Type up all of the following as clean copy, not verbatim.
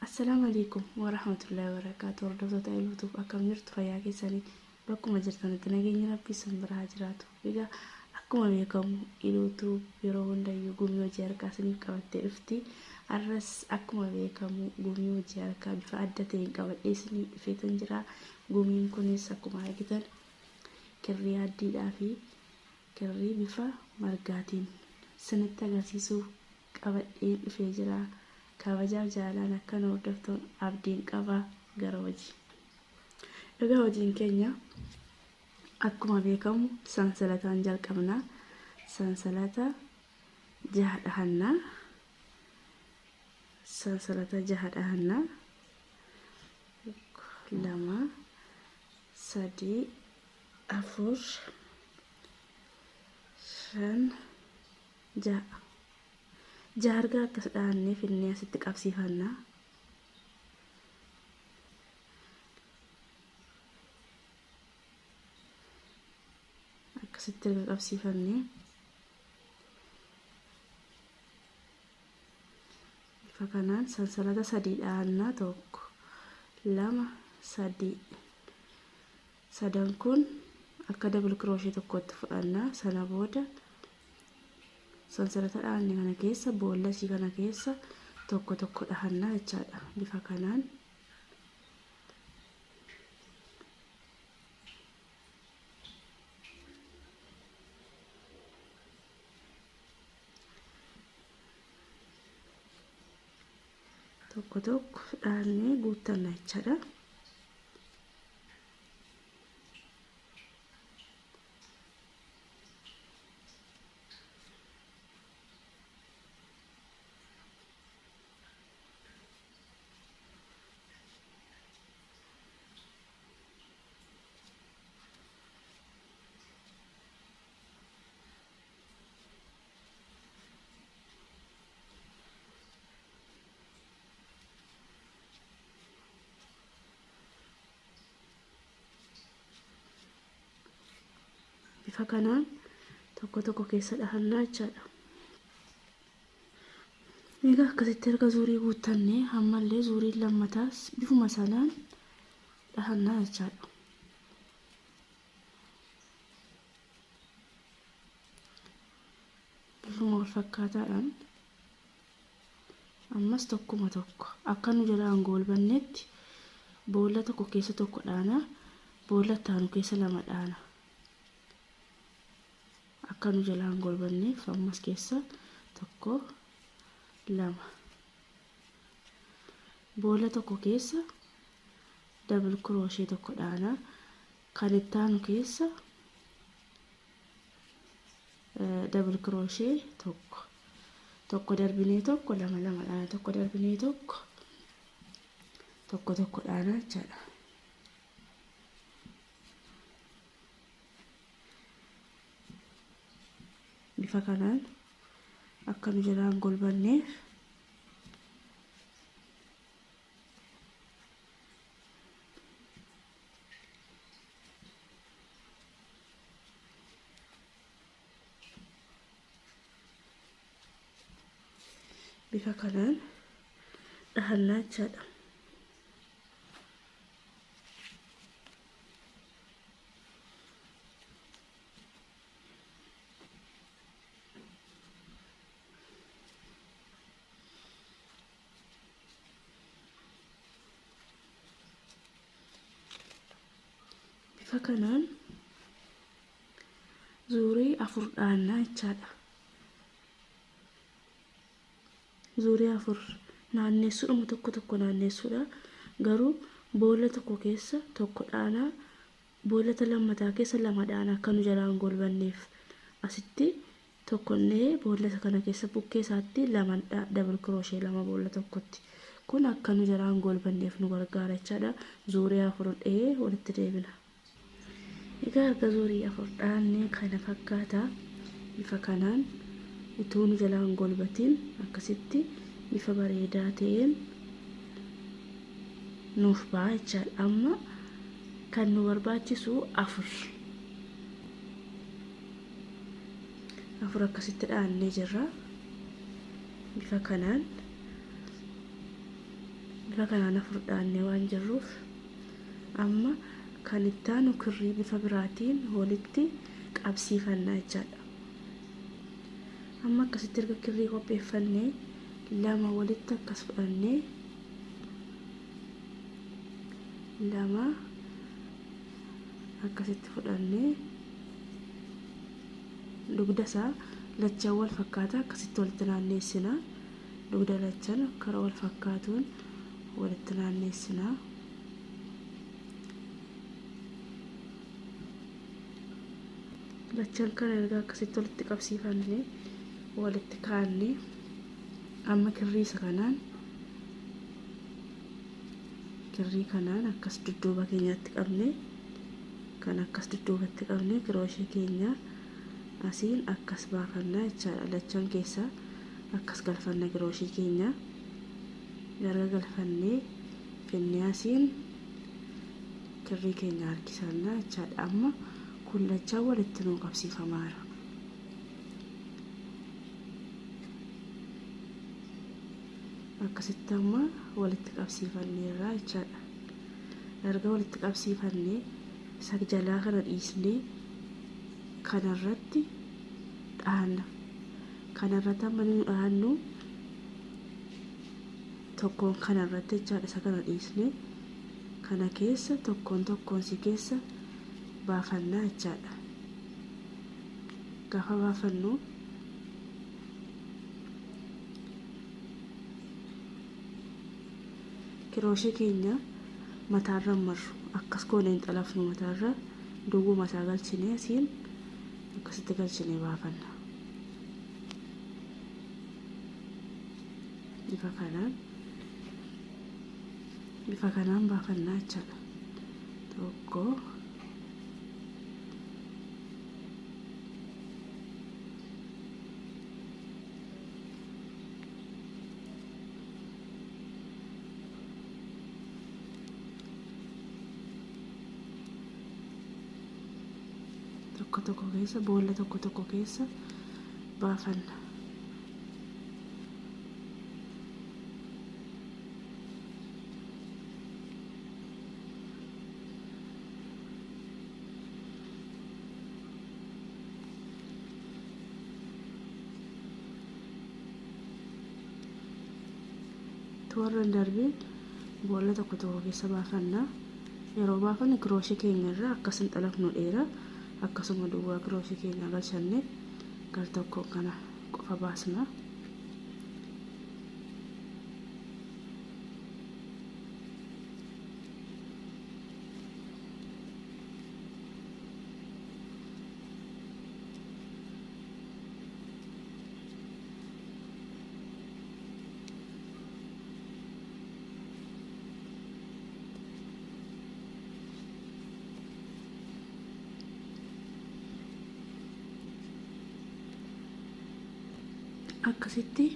Assalamu alaikum warahmatullahi wabarakatuh. Hordoftoota YouTube akkam jirtu fayyaa keessanii bakkuma jirtanitti nageenyi rabbii isin biraa jiraatu. Egaa akkuma beekamu YouTube yeroo hundayyuu gumii hojii harkaa isiniif qabattee dhufti. Arras akkuma beekamu gumii hojii harkaa bifa adda ta'een qabadhee isiniif dhufeetan jira. Gumiin kunis akkuma argitan kirrii addiidhaa fi kirrii bifa margaatiin isinitti agarsiisuuf qabadhee dhufee jira. Kabajaaf jaalaan akka hordoftoon abdiin qaba gara hojii. Egaa hojiin keenya akkuma beekamu sansalataan jalqabna. Sansalata jaha dhahanna. Sansalata jaha dhahanna. 2 3 4 5 6 jaargaa akkas dhaannee finnee asitti qabsiifanna. Akkasitti erga qabsiifannee bifa kanaan sansalata 3 dhaannaa 1 2 3 sadan kun akka double crochet tokkotti fudhanna. Sana booda sansalata dhaanne kana keessa boolla ishii kana keessa tokko tokko dhahanna jechaadha. Bifa kanaan tokko tokko dhaannee guuttanna jechaadha. Bifa kanaan tokko tokko keessa dhahannaa jechaadha. Egaa akkasitti erga zuurii guuttannee ammallee zuurii lammataas bifuma sanaan dhahannaa jechaadha. Bifuma wal fakkaataadhaan ammas tokkuma tokko akka nu jalaan golbannetti boolla tokko keessa tokko dhaana, boolla taanu keessa lama dhaana. Akka nu jalaan golbanneef ammas keessa tokko lama boolla tokko keessa double crochet tokko dhaana. Kan itti aanu keessa double crochet tokko darbinee tokko lama dhaana, tokko darbinee tokko dhaana jechaadha. Bifa kanaan akka nu jalaan golbanneef bifa kanaan dhahannaa jechaadha. Bifa kanaan zuurii 4 dhaannaa jechaadha. Zuurii 4 naanneessuudhuma tokko tokko naanneessuudha. Garuu boolla tokko keessa tokko dhaanaa, boollata lammataa keessa lama dhaanaa akka nu jalaan golbanneef asitti tokkonnee boollata kana keessa bukkee isaatti lama double crochet lama boolla tokkotti. Kun akka nu jalaan golbanneef nu gargaara jechaadha. Zuurii 4 dhee walitti deebina. Egaa akka zuurii 4 dhaannee kana fakkaata. Bifa kanaan utuu nu jalaan golbatiin akkasitti bifa bareedaa ta'een nuuf ba'a jechaadha. Amma kan nu barbaachisu 4 akkasitti dhaannee jirra. Bifa kanaan bifa kanaan afur dhaannee waan jirruuf amma kan itti aanu kirrii bifa biraatiin walitti qabsiifannaa jechaadha. Amma akkasitti erga kirrii qopheeffannee lama walitti akkas fudhannee lama akkasitti fudhannee dugda isaa lachaan wal fakkaataa akkasitti walitti naanneessina. Dugda lachaan karaa wal fakkaatuun walitti naanneessina. Lachaan kana erga akkasitti walitti qabsiifannee walitti kaa'annee amma kirrii kanaan akkas dudduuba keenyatti qabne kan akkas dudduubatti qabne kirooshee keenya asiin akkas baafannaa jechaadha. Lachaan keessaa akkas galfanna kirooshee keenya erga galfannee finnee asiin kirrii keenya harkisannaa jechaadha. Amma kun lachaan walitti nuu qabsiifamaara. Akkasitti amma walitti qabsiifanneerra jechaadha. Erga walitti qabsiifannee isa jalaa kana dhiisnee kanarratti dhaanna. Kanarratti amma nu dhaannu tokkoon kanarratti jechaadha. Isa kana dhiisnee kana keessa tokkoon si keessa baafannaa jechaadha. Gaafa baafannu kirooshee keenya mataarra marru akkas goone hin xalafnu. Mataarra duwwuma isaa galchinee asiin akkasitti galchinee baafanna. bifa kanaan baafannaa jechaadha. Tokko tokko keessa boolla tokko keessa baafanna. Warreen darbee boolla tokko keessa baafanna. Yeroo baafannu kirooshee keenya irraa akkas hin xalafnu dheera. Akkasuma duwwaa kirooshee keenya galchannee gar tokko kana qofa baasna. Akkasitti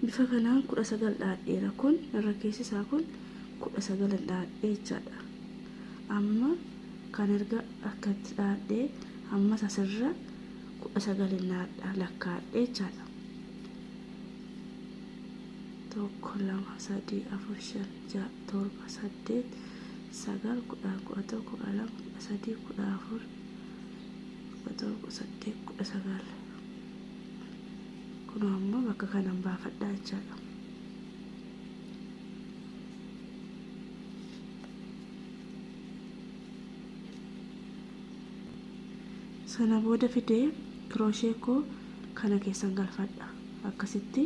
bifa kanaan 19 dhaadheera. Kun irra keessi isaa kun 19 dhaadhee jechaadha. Amma kan erga akkatti dhaadhee ammas asirra 19 lakkaadhee jechaadha. 1 2 3 4 5 6 7 8 9 10 11 12 13 14 8 kun amma bakka kanaan baafadhaa jechaadha. Sana booda fidee kirooshee koo kana keessan galfadha. Akkasitti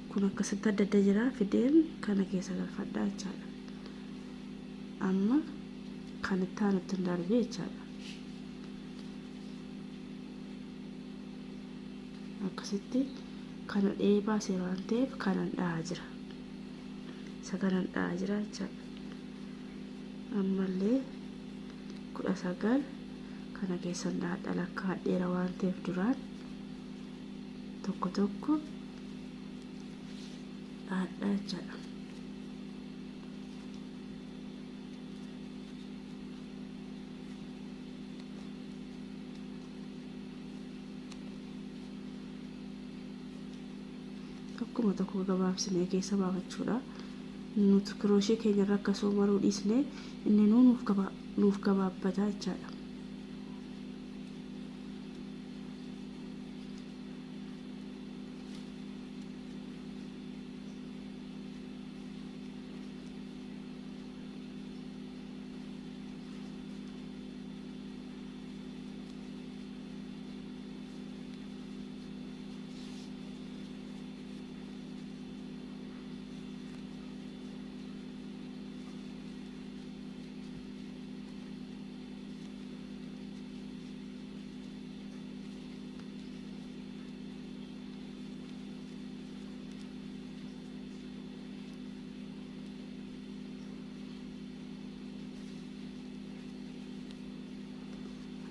kun akkasitti adda jira. Fideen kana keessa galfadhaa jechaadha. Amma kan itti aanutti hin darbee jechaadha. Akkasitti kana baasee waan ta'eef kanan dhahaa jira. Isa kanan dhahaa jira jechaadha. Ammallee 19 kana keessan dhaadha lakkaadheera waan ta'eef duraan tokko dhaadha jechaadha. Akkuma tokko gabaabsinee keessa baafachuudha. nuti kirooshii keenya irra akkasuma maruu dhiisnee inni nuuf gabaabbataa jechaadha.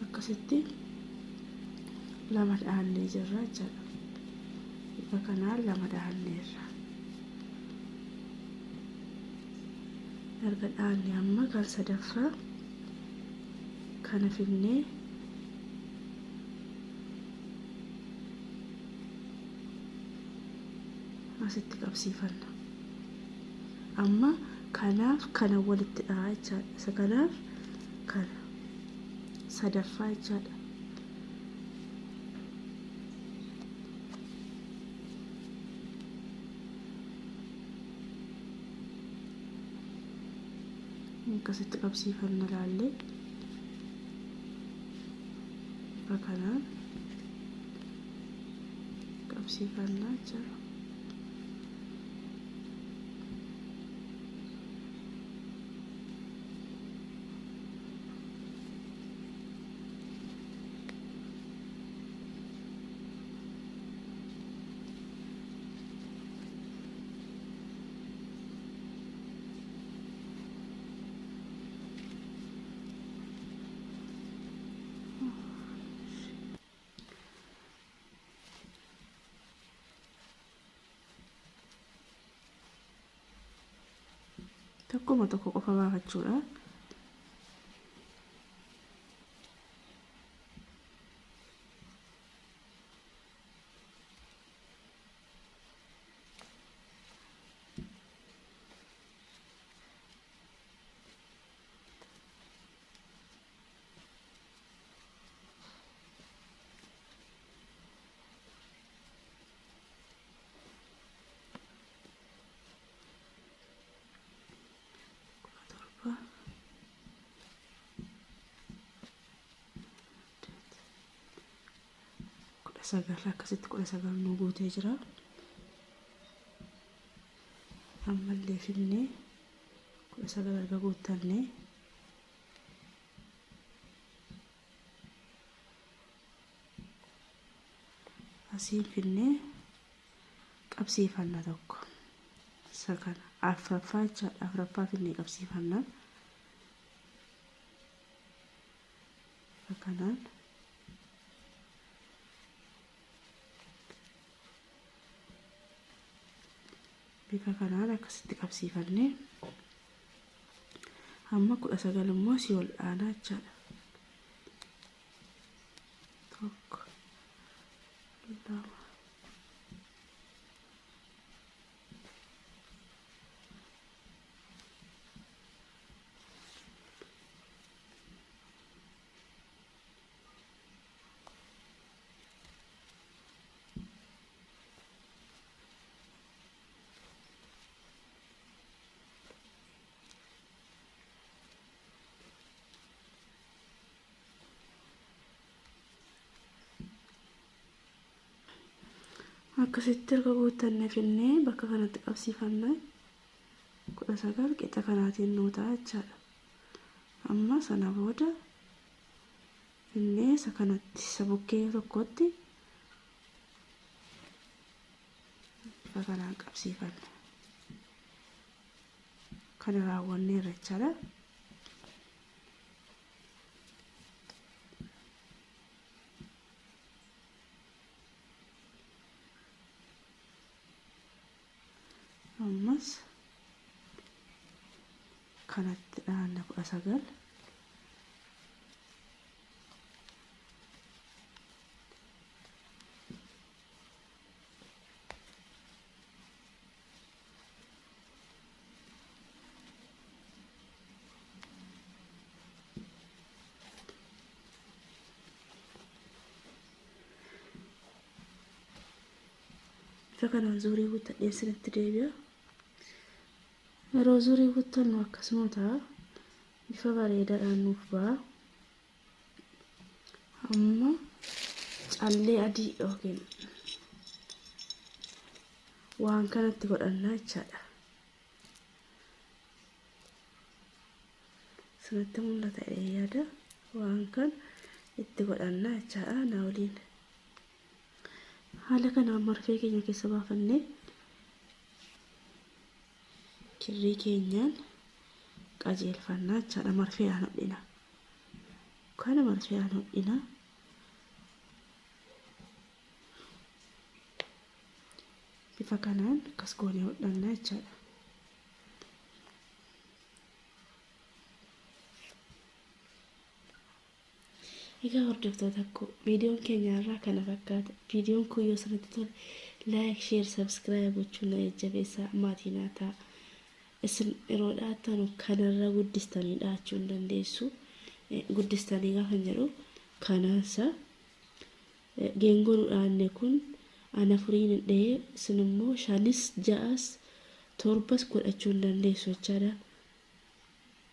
Akkasitti lama dhaannee jirra jechaadha. Bifa kanaan lama dhaanneerra. Erga dhaannee amma kan sadaffaa kana fidnee asitti qabsiifanna. Amma kanaaf kana walitti dhahaa jechaadha. Isa kanaaf kana sadaffaa jechaadha. Akkasitti qabsiifanna laallee bifa kanaan qabsiifannaa jechaadha. Tokkuma tokko qofa baafachuudha. Sagal akkasitti 19 nu guutee jira. Ammallee fidnee 19 erga guuttannee asiin fidnee qabsiifanna tokko. Isa kana afuraffaa jechaadha. Afuraffaa fidnee qabsiifanna. Kanaan bifa kanaan akkasitti qabsiifannee amma 19 immoo si ol dhaanaa jechaadha. Tokko lama akkasitti erga guuttannee fidnee bakka kanatti qabsiifannaa 19 qixa kanaatiin nuu ta'a jechaadha. Amma sana booda fidnee isa kanatti isa bukkee tokkotti bifa kanaan qabsiifanna. Kana raawwanneerra jechaadha. Ammas kanatti dhaanna 19 bifa kanaan zuurii guuttadhee isinitti deebi'a. Yeroo zuurii guuttannu akkasuma ta'a bifa bareedaadhaan nuuf ba'a. Amma callee adii yookiin waan kanatti godhannaa jechaadha. Sanatti mul'ata yaada waan kan itti godhannaa jechaadha. Na waliin haala kanaan marfee keenya keessa baafannee kirrii keenyaan qajeelfannaa jechaadha. Marfee aan hodhina. Kana marfee aan hodhina. Bifa kanaan akkas goonee hodhannaa jechaadha. Egaa hordoftoota koo viidiyoon keenya irraa kana fakkaata. Viidiyoon kun yoo isinitti tole like, share, subscribe gochuun na jajjabeessaa maatii naa ta'a. Isin yeroo dhaatanu kanarra guddistanii dhaachuu hin dandeessu. Guddistanii gaafa jedhu kanaansa geengoon dhaanne kun ana furiin dhee isin immoo 5, 6, 7 godhachuu hin dandeessu jechaadha.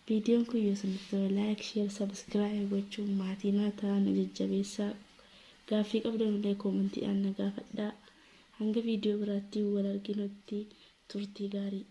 Viidiyoon kun yoo isinitti tole like, share, subscribe gochuun maatii naa ta'a na jajjabeessaa. Gaaffii qabdan illee koomentiidhaan na gaafadhaa. Hanga viidiyoo biraatti wal arginutti turtii gaarii.